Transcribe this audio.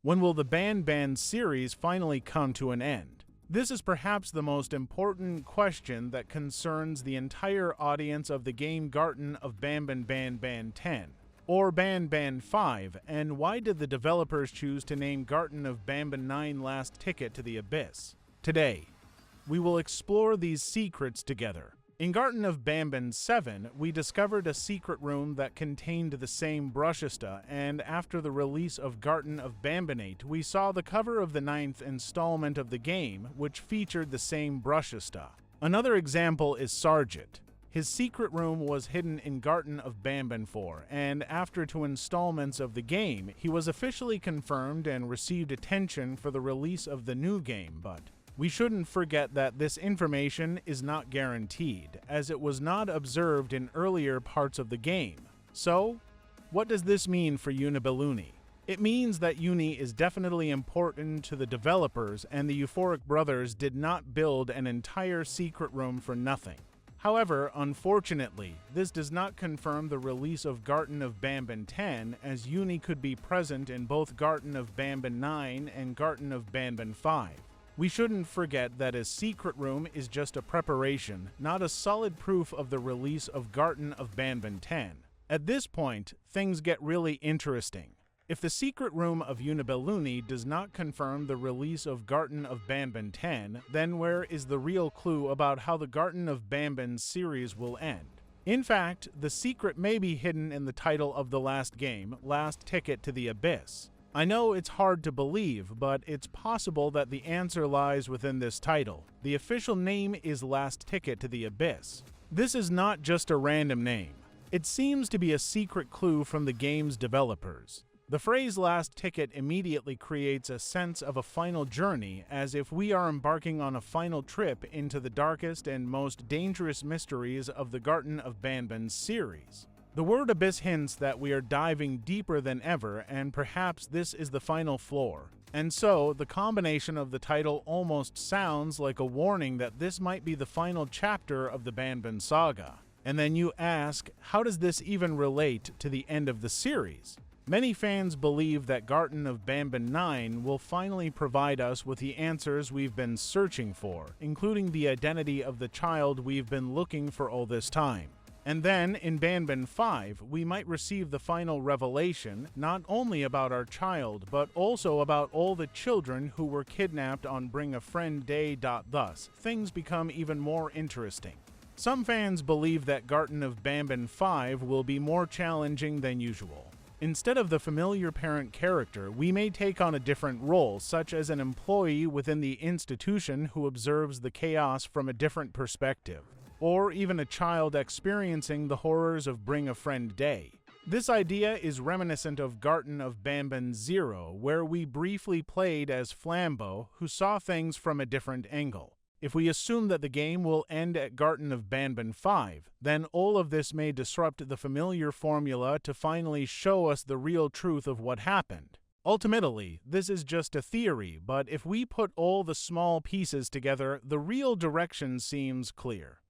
When will the BanBan series finally come to an end? This is perhaps the most important question that concerns the entire audience of the game Garten of BanBan 10, or BanBan 5, and why did the developers choose to name Garten of BanBan 9 Last Ticket to the Abyss? Today, we will explore these secrets together. In Garten of BanBan 7, we discovered a secret room that contained the same brushista, and after the release of Garten of BanBan 8, we saw the cover of the 9th installment of the game, which featured the same brushista. Another example is Sargent. His secret room was hidden in Garten of BanBan 4, and after 2 installments of the game, he was officially confirmed and received attention for the release of the new game, but we shouldn't forget that this information is not guaranteed, as it was not observed in earlier parts of the game. So, what does this mean for Unibeluni? It means that Uni is definitely important to the developers, and the Euphoric Brothers did not build an entire secret room for nothing. However, unfortunately, this does not confirm the release of Garten of BanBan 10, as Uni could be present in both Garten of BanBan 9 and Garten of BanBan 5. We shouldn't forget that a secret room is just a preparation, not a solid proof of the release of Garten of BanBan 10. At this point, things get really interesting. If the secret room of Unibeluni does not confirm the release of Garten of BanBan 10, then where is the real clue about how the Garten of BanBan series will end? In fact, the secret may be hidden in the title of the last game, Last Ticket to the Abyss. I know it's hard to believe, but it's possible that the answer lies within this title. The official name is Last Ticket to the Abyss. This is not just a random name. It seems to be a secret clue from the game's developers. The phrase Last Ticket immediately creates a sense of a final journey, as if we are embarking on a final trip into the darkest and most dangerous mysteries of the Garten of BanBan series. The word Abyss hints that we are diving deeper than ever, and perhaps this is the final floor. And so, the combination of the title almost sounds like a warning that this might be the final chapter of the BanBan saga. And then you ask, how does this even relate to the end of the series? Many fans believe that Garten of BanBan 9 will finally provide us with the answers we've been searching for, including the identity of the child we've been looking for all this time. And then, in BanBan 5, we might receive the final revelation, not only about our child, but also about all the children who were kidnapped on Bring a Friend Day. Thus, things become even more interesting. Some fans believe that Garten of BanBan 5 will be more challenging than usual. Instead of the familiar parent character, we may take on a different role, such as an employee within the institution who observes the chaos from a different perspective, or even a child experiencing the horrors of Bring a Friend Day. This idea is reminiscent of Garten of BanBan 0, where we briefly played as Flambeau, who saw things from a different angle. If we assume that the game will end at Garten of BanBan 5, then all of this may disrupt the familiar formula to finally show us the real truth of what happened. Ultimately, this is just a theory, but if we put all the small pieces together, the real direction seems clear.